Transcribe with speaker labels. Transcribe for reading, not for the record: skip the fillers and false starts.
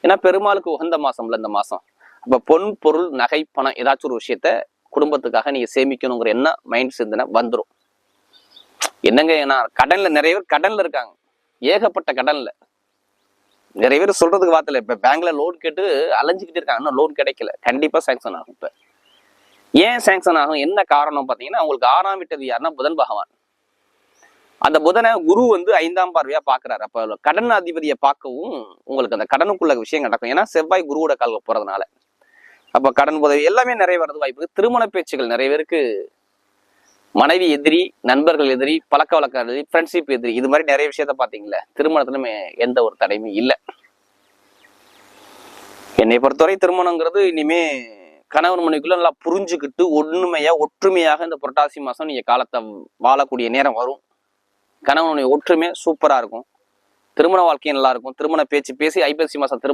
Speaker 1: ஏன்னா பெருமாளுக்கு உகந்த மாசம்ல இந்த மாசம். அப்ப பொன் பொருள் நகை பணம் ஏதாச்சும் ஒரு விஷயத்த குடும்பத்துக்காக நீங்க சேமிக்கணுங்கிற என்ன மைண்ட் சிந்தனை வந்துடும். என்னங்க, ஏன்னா கடன்ல நிறைய பேர் கடன்ல இருக்காங்க, ஏகப்பட்ட கடன்ல. நிறைய பேர் சொல்றதுக்கு வார்த்தை. இப்ப பேங்க்ல லோன் கேட்டு அலைஞ்சுக்கிட்டு இருக்காங்க, இன்னும் லோன் கிடைக்கல. கண்டிப்பா சாங்ஷன் ஆகும். இப்ப ஏன் சாங்ஷன் ஆகும், என்ன காரணம் பாத்தீங்கன்னா, உங்களுக்கு 6ஆம் வீட்டது யாருன்னா புதன் பகவான். அந்த புதனை குரு 5ஆம் பார்வையா பாக்குறாரு. அப்ப கடன் அதிபதியை பார்க்கவும் உங்களுக்கு அந்த கடனுக்குள்ள விஷயம் நடக்கும். ஏன்னா செவ்வாய் குருவோட கால்கள் போறதுனால அப்ப கடன் உதவி எல்லாமே நிறைய வரது வாய்ப்பு. திருமண பேச்சுகள் நிறைய பேருக்கு மனைவி எதிரி, நண்பர்கள் எதிரி, பழக்க வழக்க எதிரி, ஃப்ரெண்ட்ஷிப் எதிரி, இது மாதிரி நிறைய விஷயத்த பாத்தீங்களா. திருமணத்துல எந்த ஒரு தடையுமே இல்லை. என்னை பொறுத்தவரை திருமணங்கிறது இனிமே கணவன் மனைவிக்குள்ள நல்லா புரிஞ்சுக்கிட்டு ஒண்ணுமையா ஒற்றுமையாக இந்த புரட்டாசி மாசம் நீங்க காலத்தை வாழக்கூடிய நேரம் வரும். கணவனுடைய ஒற்றுமை சூப்பரா இருக்கும். திருமண வாழ்க்கையும் நல்லா இருக்கும். திருமண பேச்சு பேசி ஐப்பசி மாசம் திருமணம்